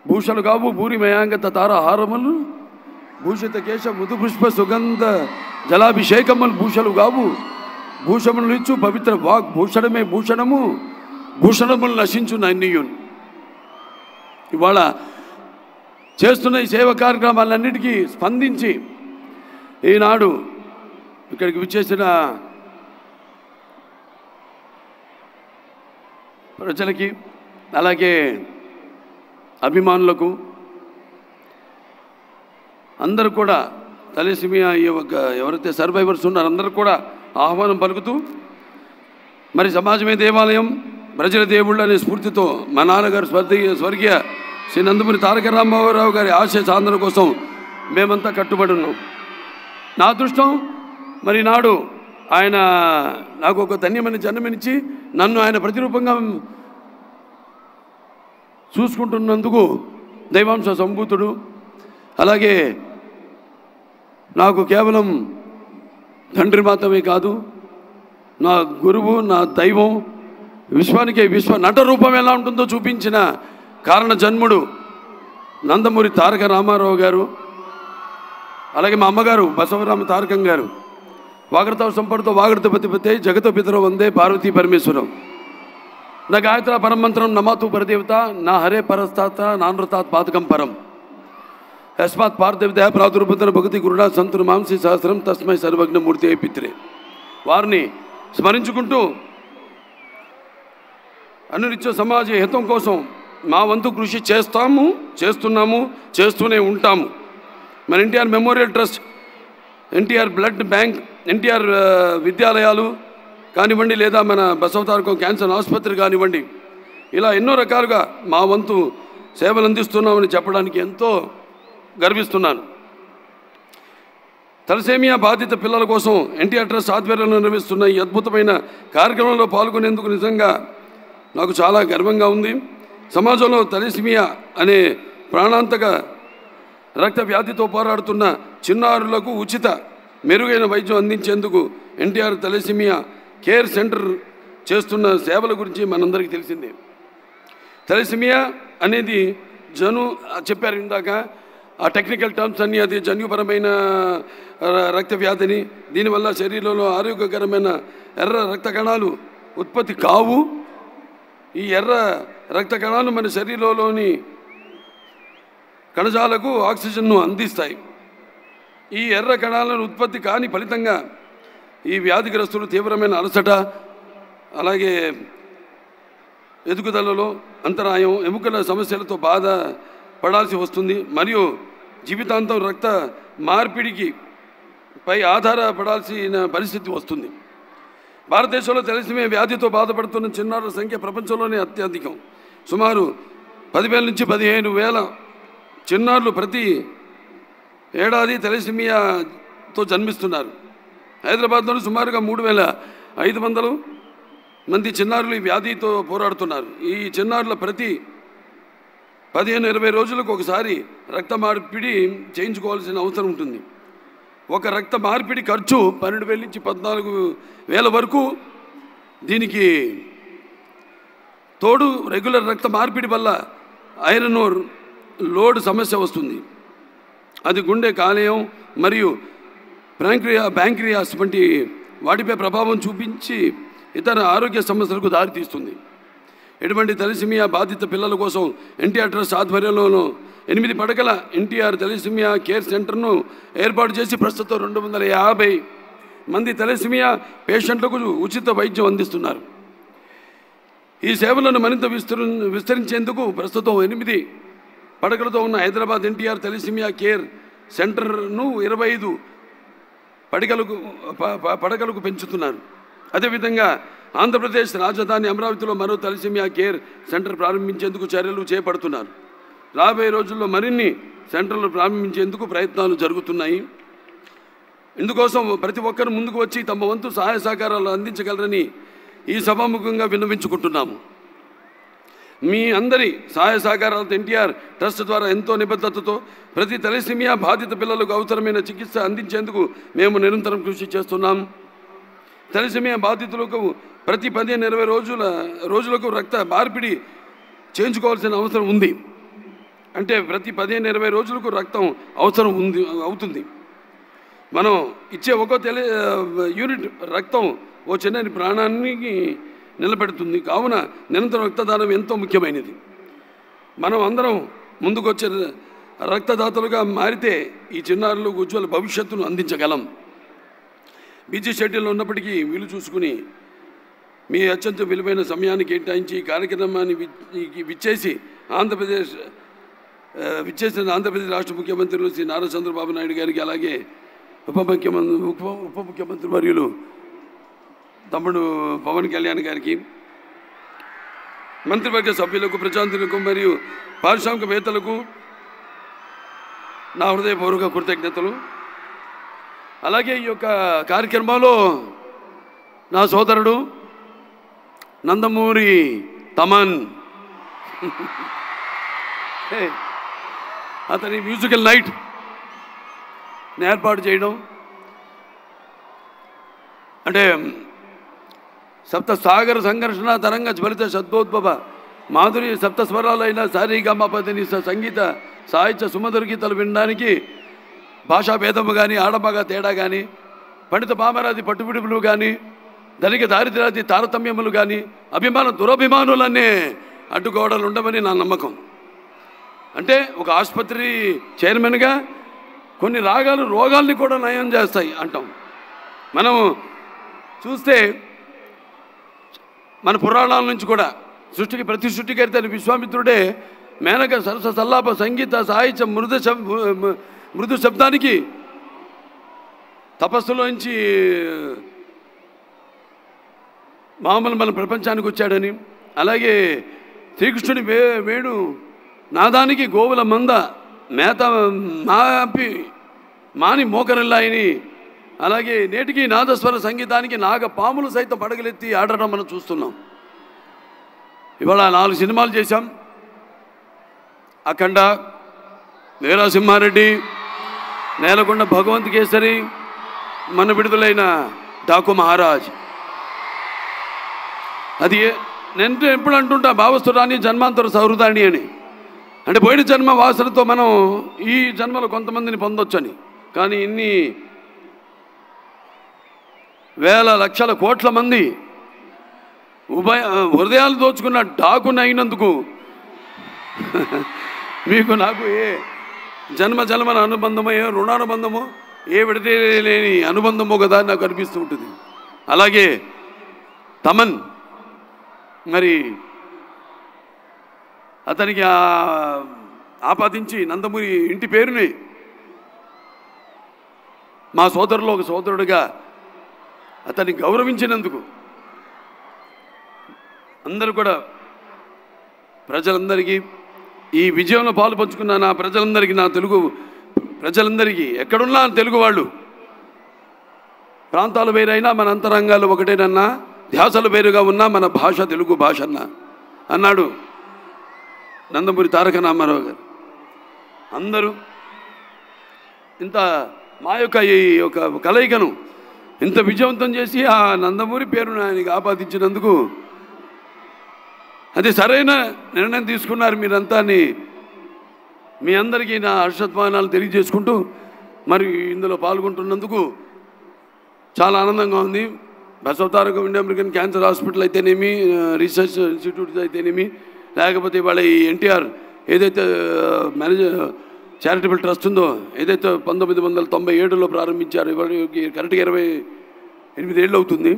భూషలు కావు భూరి మయాంగత తారహారములు భూషిత కేశ మృదుపుష్ప సుగంధ జలాభిషేకములు భూషలు కావు భూషములు ఇచ్చు పవిత్ర వాక్ భూషణమే భూషణము భూషణములు నశించు నన్నియున్. ఇవాళ చేస్తున్న ఈ సేవ కార్యక్రమాలన్నిటికీ స్పందించి ఈనాడు ఇక్కడికి విచ్చేసిన ప్రజలకి అలాగే అభిమానులకు అందరూ కూడా తలసిమియా ఎవరైతే సర్వైవర్స్ ఉన్నారో అందరూ కూడా ఆహ్వానం పలుకుతూ మరి సమాజమే దేవాలయం ప్రజల దేవుళ్ళు అనే స్ఫూర్తితో మా నాన్నగారు స్వర్గీయ శ్రీ నందమూరి తారక రామారావు గారి ఆశయ సాధన కోసం మేమంతా కట్టుబడి ఉన్నాం. నా అదృష్టం మరి నాడు ఆయన నాకు ఒక ధన్యమైన జన్మనిచ్చి నన్ను ఆయన ప్రతిరూపంగా చూసుకుంటున్నందుకు దైవాంశ సంభూతుడు. అలాగే నాకు కేవలం తండ్రి మాత్రమే కాదు, నా గురువు, నా దైవం, విశ్వానికి నట రూపం ఎలా ఉంటుందో చూపించిన కారణ జన్ముడు నందమూరి తారక రామారావు గారు. అలాగే మా అమ్మగారు బసవరామ తారకం గారు. వాగడతావు సంపడుతో వాగడత పతిపతే జగత పితరో వందే పార్వతీ పరమేశ్వరం. నా గాయత్ర పరమంత్రం నమాతు పరదేవత నా హరే పరస్తాత నానృతాత్ పాతకం పరం యస్మాత్ పార్థివదయ ప్రాదుర్భుతన భగతి గురుడా సంతురు మాంసి సహస్రం తస్మై సర్వజ్ఞమూర్తి అయి పిత్రే. వారిని స్మరించుకుంటూ అనునిత్య సమాజ హితం కోసం మా వంతు కృషి చేస్తున్నాము, చేస్తూనే ఉంటాము. మన NTR memorial trust, NTR blood bank, NTR విద్యాలయాలు కానివ్వండి, లేదా మన బసవతారకం క్యాన్సర్ ఆసుపత్రి కానివ్వండి, ఇలా ఎన్నో రకాలుగా మా వంతు సేవలు అందిస్తున్నామని చెప్పడానికి ఎంతో గర్విస్తున్నాను. తలసేమియా బాధిత పిల్లల కోసం ఎన్టీఆర్ ట్రస్ట్ ఆధ్వర్యంలో నిర్వహిస్తున్న ఈ అద్భుతమైన కార్యక్రమంలో పాల్గొనేందుకు నిజంగా నాకు చాలా గర్వంగా ఉంది. సమాజంలో తలసేమియా అనే ప్రాణాంతక రక్త వ్యాధితో పోరాడుతున్న చిన్నారులకు ఉచిత మెరుగైన వైద్యం అందించేందుకు ఎన్టీఆర్ తలసేమియా కేర్ సెంటర్ చేస్తున్న సేవల గురించి మనందరికీ తెలిసిందే. తలసేమియా అనేది చెప్పారు ఇందాక, ఆ టెక్నికల్ టర్మ్స్ అన్నీ, అది జన్యుపరమైన రక్త వ్యాధిని, దీనివల్ల శరీరంలో ఆరోగ్యకరమైన ఎర్ర రక్త కణాలు ఉత్పత్తి కావు. ఈ ఎర్ర రక్త కణాలు మన శరీరంలోని కణజాలకు ఆక్సిజన్ను అందిస్తాయి. ఈ ఎర్ర కణాలను ఉత్పత్తి కాని ఫలితంగా ఈ వ్యాధిగ్రస్తులు తీవ్రమైన అలసట, అలాగే ఎదుగుదలలో అంతరాయం, ఎముకల సమస్యలతో బాధపడాల్సి వస్తుంది. మరియు జీవితాంతం రక్త మార్పిడికి పై ఆధారపడాల్సిన పరిస్థితి వస్తుంది. భారతదేశంలో తలసేమియా వ్యాధితో బాధపడుతున్న చిన్నారుల సంఖ్య ప్రపంచంలోనే అత్యధికం. సుమారు 10,000 నుంచి 15,000 చిన్నారులు ప్రతి ఏడాది తలసేమియాతో జన్మిస్తున్నారు. హైదరాబాద్లో సుమారుగా 3,500 మంది చిన్నారులు ఈ వ్యాధితో పోరాడుతున్నారు. ఈ చిన్నారుల ప్రతి 15-20 రోజులకు ఒకసారి రక్త మార్పిడి చేయించుకోవాల్సిన అవసరం ఉంటుంది. ఒక రక్త మార్పిడి ఖర్చు 12,000 నుంచి 14,000 వరకు. దీనికి తోడు రెగ్యులర్ రక్త మార్పిడి వల్ల ఐరన్ లోడ్ సమస్య వస్తుంది. అది గుండె, కాలేయం మరియు ప్యాంక్రియాస్ వంటి వాటిపై ప్రభావం చూపించి ఇతర ఆరోగ్య సమస్యలకు దారితీస్తుంది. ఇటువంటి తలసేమియా బాధిత పిల్లల కోసం ఎన్టీఆర్ ట్రస్ట్ ఆధ్వర్యంలోనూ 8 పడకల ఎన్టీఆర్ తలసేమియా కేర్ సెంటర్ను ఏర్పాటు చేసి ప్రస్తుతం 250 మంది తలసేమియా పేషెంట్లకు ఉచిత వైద్యం అందిస్తున్నారు. ఈ సేవలను మరింత విస్తరించేందుకు ప్రస్తుతం 8 పడకలతో ఉన్న హైదరాబాద్ ఎన్టీఆర్ తలసేమియా కేర్ సెంటర్ను 25 పడకలకు పెంచుతున్నారు. అదేవిధంగా ఆంధ్రప్రదేశ్ రాజధాని అమరావతిలో మరో తలసేమియా కేర్ సెంటర్ ప్రారంభించేందుకు చర్యలు చేపడుతున్నారు. రాబోయే రోజుల్లో మరిన్ని సెంటర్లు ప్రారంభించేందుకు ప్రయత్నాలు జరుగుతున్నాయి. ఇందుకోసం ప్రతి ఒక్కరు ముందుకు వచ్చి తమ వంతు సహాయ సహకారాలు అందించగలరని ఈ సభాముఖంగా విన్నవించుకుంటున్నాము. మీ అందరి సహాయ సహకారాలతో ఎన్టీఆర్ ట్రస్ట్ ద్వారా ఎంతో నిబద్ధతతో ప్రతి తలసేమియా బాధిత పిల్లలకు అవసరమైన చికిత్స అందించేందుకు మేము నిరంతరం కృషి చేస్తున్నాం. తలసేమియా బాధితులకు ప్రతి 15-20 రోజులకు రక్త మార్పిడి చేయించుకోవాల్సిన అవసరం ఉంది. అంటే ప్రతి 15-20 రోజులకు రక్తం అవసరం అవుతుంది. మనం ఇచ్చే ఒక్కో యూనిట్ రక్తం ఓ చిన్న ప్రాణానికి నిలబెడుతుంది. కావున నిరంతరం రక్తదానం ఎంతో ముఖ్యమైనది. మనం అందరం ముందుకొచ్చే రక్తదాతలుగా మారితే ఈ చిన్నారులకు ఉజ్వల భవిష్యత్తును అందించగలం. బిజీ షెడ్యూల్లో ఉన్నప్పటికీ వీలు చూసుకుని మీ అత్యంత విలువైన సమయాన్ని కేటాయించి ఈ కార్యక్రమాన్ని విచ్చేసిన ఆంధ్రప్రదేశ్ రాష్ట్ర ముఖ్యమంత్రులు శ్రీ నారా చంద్రబాబు నాయుడు గారికి, అలాగే ఉప ముఖ్యమంత్రి వర్యులు తమ్ముడు పవన్ కళ్యాణ్ గారికి, మంత్రివర్గ సభ్యులకు, ప్రజాంతులకు మరియు పారిశ్రామికవేత్తలకు నా హృదయపూర్వక కృతజ్ఞతలు. అలాగే ఈ యొక్క కార్యక్రమంలో నా సోదరుడు నందమూరి తమన్ అతని మ్యూజికల్ నైట్ ఏర్పాటు చేయడం, అంటే సప్త సాగర సంఘర్షణ తరంగ జ్వలిత శబ్దోద్భవ మాధురి సప్త స్వరాలైన సారీగమపదిని సంగీత సాహిత్య సుమధుర గీతాలు వినడానికి భాషా భేదము కానీ, ఆడమగ తేడా కానీ, పండిత పామరాది పట్టుబిడుపులు కానీ, ధనిక దారిద్ర్యాది తారతమ్యములు కానీ, దురభిమానులన్నీ అడ్డుకోవడాలు ఉండవని నా నమ్మకం. అంటే ఒక ఆసుపత్రి చైర్మన్గా కొన్ని రాగాలు రోగాల్ని కూడా నయం చేస్తాయి అంటాం. మనం చూస్తే మన పురాణాల నుంచి కూడా ప్రతి సృష్టికర్త విశ్వామిత్రుడే మేనక సరస సల్లాప సంగీత సాహిత్య మృదు శబ్దానికి తపస్సులోంచి మామూలు మన ప్రపంచానికి వచ్చాడని, అలాగే శ్రీకృష్ణుడి వేణు నాదానికి గోవుల మంద మేత మాని మోకరిల్లాయని, అలాగే నేటికి నాదస్వర సంగీతానికి నాగపాములు సైతం పడగలెత్తి ఆడటం మనం చూస్తున్నాం. ఇవాళ 4 సినిమాలు చేశాం. అఖండ, వీరసింహారెడ్డి, నేలకొండ భగవంత్ కేసరి, మన విడుదలైన డాకు మహారాజ్. అది నేను ఎప్పుడు అంటుంటా, భావస్తురాని జన్మాంతర సౌహృదాన్ని అని. అంటే పోయిన జన్మ వాసనతో మనం ఈ జన్మలో కొంతమందిని పొందొచ్చని. కానీ ఇన్ని వేల లక్షల కోట్ల మంది హృదయాలు దోచుకున్న డాకుని అయినందుకు మీకు నాకు ఏ జన్మన అనుబంధమో, ఏ రుణానుబంధమో, ఏ విడదీయలేని అనుబంధమో కదా నాకు అనిపిస్తూ ఉంటుంది. అలాగే తమన్, మరి అతనికి ఆపాదించి నందమూరి ఇంటి పేరుని మా సోదరులో ఒక సోదరుడిగా అతన్ని గౌరవించినందుకు అందరూ కూడా ప్రజలందరికీ, ఈ విజయంలో పాలు పంచుకున్న నా ప్రజలందరికీ, నా తెలుగు ప్రజలందరికీ, ఎక్కడున్నా తెలుగు వాళ్ళు, ప్రాంతాలు వేరైనా మన అంతరంగాలు ఒకటేనన్నా, ధ్యాసలు వేరుగా ఉన్నా మన భాష తెలుగు భాష అన్నాడు నందమూరి తారక రామారావు గారు. అందరూ ఇంత మా యొక్క ఈ యొక్క కలయికను ఇంత విజయవంతం చేసి ఆ నందమూరి పేరును ఆయనకి ఆపాదించినందుకు అది సరైన నిర్ణయం తీసుకున్నారు మీరంతా అని మీ అందరికీ నా హర్షధ్వానాలు తెలియజేసుకుంటూ, మరి ఇందులో పాల్గొంటున్నందుకు చాలా ఆనందంగా ఉంది. Basavataraka India American cancer hospital అయితేనేమి, రీసెర్చ్ ఇన్స్టిట్యూట్ అయితేనేమి, లేకపోతే ఇవాళ ఈ ఎన్టీఆర్ ఏదైతే చారిటబుల్ ట్రస్ట్ ఉందో, ఏదైతే 1997లో ప్రారంభించారు, ఇవాళకి కరెక్ట్గా 28 ఏళ్ళు అవుతుంది.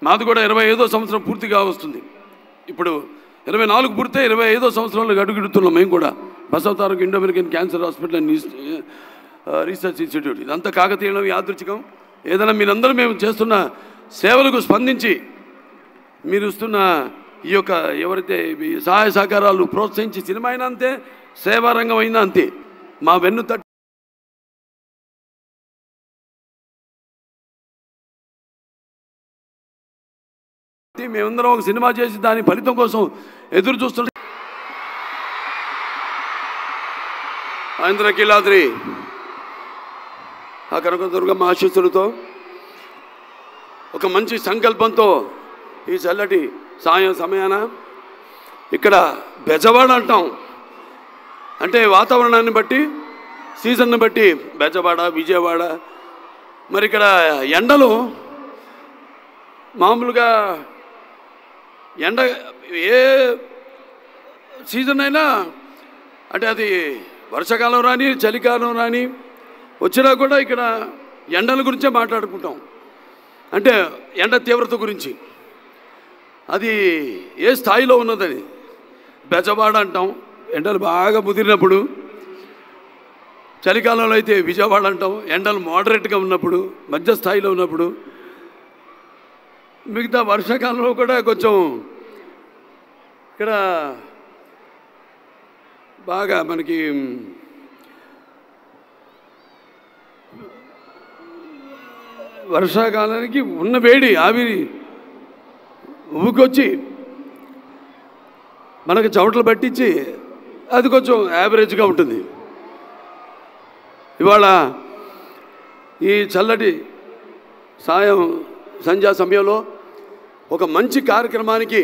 మాది కూడా 25వ సంవత్సరం పూర్తిగా వస్తుంది. ఇప్పుడు 24 పూర్తి 25వ సంవత్సరంలో అడుగుడుతున్నాం మేము కూడా. Basavataraka Indo American cancer hospital and research institute. ఇదంతా కాకతీయం, యాదృచ్ఛికం. ఏదైనా మీరందరూ మేము చేస్తున్న సేవలకు స్పందించి మీరు ఇస్తున్న ఈ యొక్క ఎవరైతే సహాయ సహకారాలు ప్రోత్సహించి, సినిమా అయినా అంతే, సేవారంగం అయినా అంతే, మా వెన్ను తట్టి మేమందరం ఒక సినిమా చేసి దాని ఫలితం కోసం ఎదురు చూస్తున్న ఆంధ్రకీలాద్రి ఆ కనకదుర్గమ్మ ఆశీస్సులతో ఒక మంచి సంకల్పంతో ఈ చల్లటి సాయం సమయాన ఇక్కడ బెజవాడ అంటాం, అంటే వాతావరణాన్ని బట్టి, సీజన్ను బట్టి బెజవాడ, విజయవాడ, మరి ఇక్కడ ఎండలు మామూలుగా ఎండ ఏ సీజన్ అయినా అంటే అది వర్షాకాలం రాని చలికాలం రాని వచ్చినా కూడా ఇక్కడ ఎండల గురించే మాట్లాడుకుంటాం. అంటే ఎండ తీవ్రత గురించి అది ఏ స్థాయిలో ఉన్నదని బెజవాడ అంటాం ఎండలు బాగా ముదిరినప్పుడు, చలికాలంలో అయితే విజయవాడ అంటాం ఎండలు మోడరేట్గా ఉన్నప్పుడు, మధ్య స్థాయిలో ఉన్నప్పుడు. మిగతా వర్షాకాలంలో కూడా కొంచెం ఇక్కడ బాగా మనకి వర్షాకాలానికి ఉన్న వేడి ఆవిరి ఊకొచ్చి మనకు చెమటలు పట్టించి అది కొంచెం యావరేజ్గా ఉంటుంది. ఇవాళ ఈ చల్లటి సంధ్యా సమయంలో ఒక మంచి కార్యక్రమానికి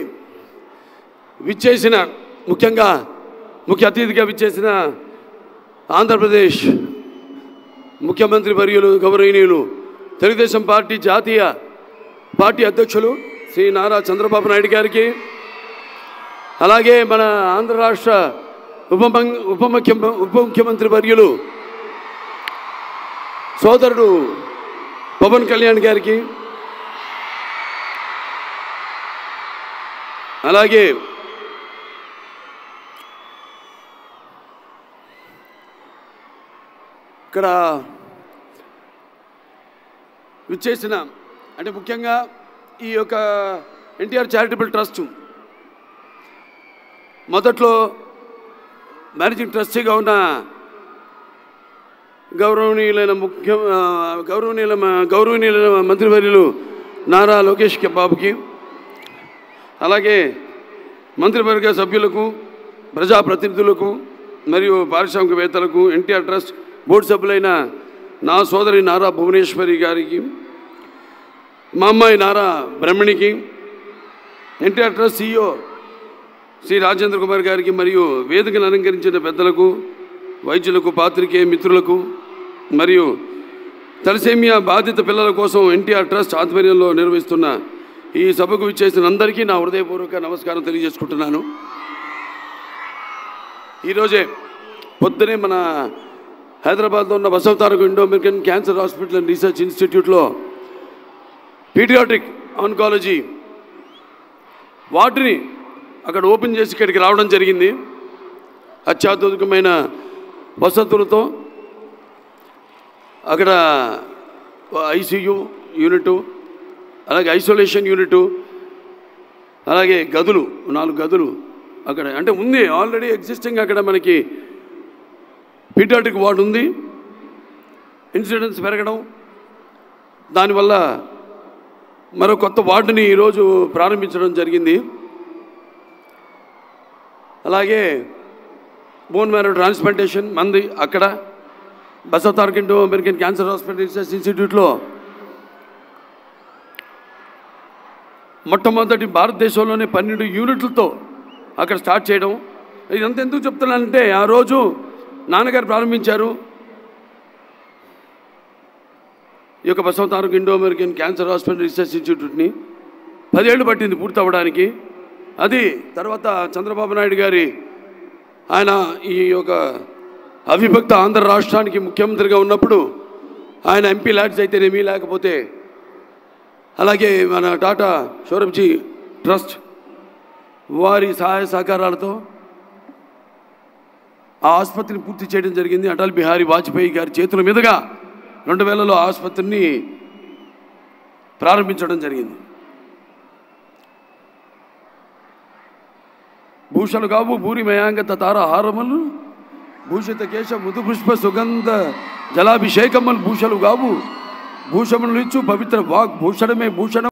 విచ్చేసిన, ముఖ్యంగా ముఖ్య అతిథిగా విచ్చేసిన ఆంధ్రప్రదేశ్ ముఖ్యమంత్రి వర్యులు గౌరవనీయులు తెలుగుదేశం పార్టీ జాతీయ పార్టీ అధ్యక్షులు శ్రీ నారా చంద్రబాబు నాయుడు గారికి, అలాగే మన ఆంధ్ర రాష్ట్ర ఉప ముఖ్యమంత్రి వర్యులు సోదరుడు పవన్ కళ్యాణ్ గారికి, అలాగే ఇక్కడ విచ్చేసిన అంటే ముఖ్యంగా ఈ యొక్క ఎన్టీఆర్ చారిటబుల్ ట్రస్ట్ మొదట్లో మేనేజింగ్ ట్రస్టీగా ఉన్న గౌరవనీయులైన మంత్రివర్యులు నారా లోకేష్ బాబుకి, అలాగే మంత్రివర్గ సభ్యులకు, ప్రజాప్రతినిధులకు మరియు పారిశ్రామికవేత్తలకు, ఎన్టీఆర్ ట్రస్ట్ బోర్డు సభ్యులైన నా సోదరి నారా భువనేశ్వరి గారికి, మా అమ్మాయి నారా బ్రహ్మణికి, ఎన్టీఆర్ ట్రస్ట్ CEO శ్రీ రాజేంద్ర కుమార్ గారికి మరియు వేదికను అలంకరించిన పెద్దలకు, వైద్యులకు, పాత్రికేయ మిత్రులకు మరియు తలసేమియా బాధిత పిల్లల కోసం ఎన్టీఆర్ ట్రస్ట్ ఆధ్వర్యంలో నిర్వహిస్తున్న ఈ సభకు విచ్చేసిన అందరికీ నా హృదయపూర్వక నమస్కారం తెలియజేసుకుంటున్నాను. ఈరోజే పొద్దునే మన హైదరాబాద్లో ఉన్న Basavataraka Indo American cancer hospital and research ఇన్స్టిట్యూట్లో పీడియాట్రిక్ ఆన్కాలజీ వార్డుని అక్కడ ఓపెన్ చేసి ఇక్కడికి రావడం జరిగింది. అత్యాధునికమైన వసతులతో అక్కడ ICU యూనిట్, అలాగే ఐసోలేషన్ యూనిట్, అలాగే గదులు 4 గదులు అక్కడ అంటే ఉంది ఆల్రెడీ ఎగ్జిస్టింగ్. అక్కడ మనకి పీడియాట్రిక్ వార్డు ఉంది. ఇన్సిడెన్స్ పెరగడం, దానివల్ల మరో కొత్త వార్డుని ఈరోజు ప్రారంభించడం జరిగింది. అలాగే బోన్ మ్యారో ట్రాన్స్ప్లాంటేషన్ మంది అక్కడ Basavataraka Indo American cancer hospital research ఇన్స్టిట్యూట్లో మొట్టమొదటి భారతదేశంలోనే 12 యూనిట్లతో అక్కడ స్టార్ట్ చేయడం. ఇదంతా ఎందుకు చెప్తున్నానంటే ఆ రోజు నాన్నగారు ప్రారంభించారు ఈ యొక్క Basavatharaka Indo American cancer hospital research ఇన్స్టిట్యూట్ని. 10 ఏళ్ళు పట్టింది పూర్తి అవ్వడానికి. అది తర్వాత చంద్రబాబు నాయుడు గారి ఆయన ఈ యొక్క అవిభక్త ఆంధ్ర రాష్ట్రానికి ముఖ్యమంత్రిగా ఉన్నప్పుడు ఆయన MP ల్యాడ్స్ అయితేనేమి, లేకపోతే అలాగే మన టాటా షోరబ్జీ ట్రస్ట్ వారి సహాయ సహకారాలతో ఆ ఆసుపత్రిని పూర్తి చేయడం జరిగింది. అటల్ బిహారీ వాజ్పేయి గారి చేతుల మీదుగా 2000లో ఆసుపత్రిని ప్రారంభించడం జరిగింది. భూషలు కావు భూరి మయాంగత తారహారములు భూషిత కేశ మృదు పుష్ప సుగంధ జలాభిషేకములు భూషలు కావు భూషములు ఇచ్చు పవిత్ర వాగ్ భూషణమే భూషణం.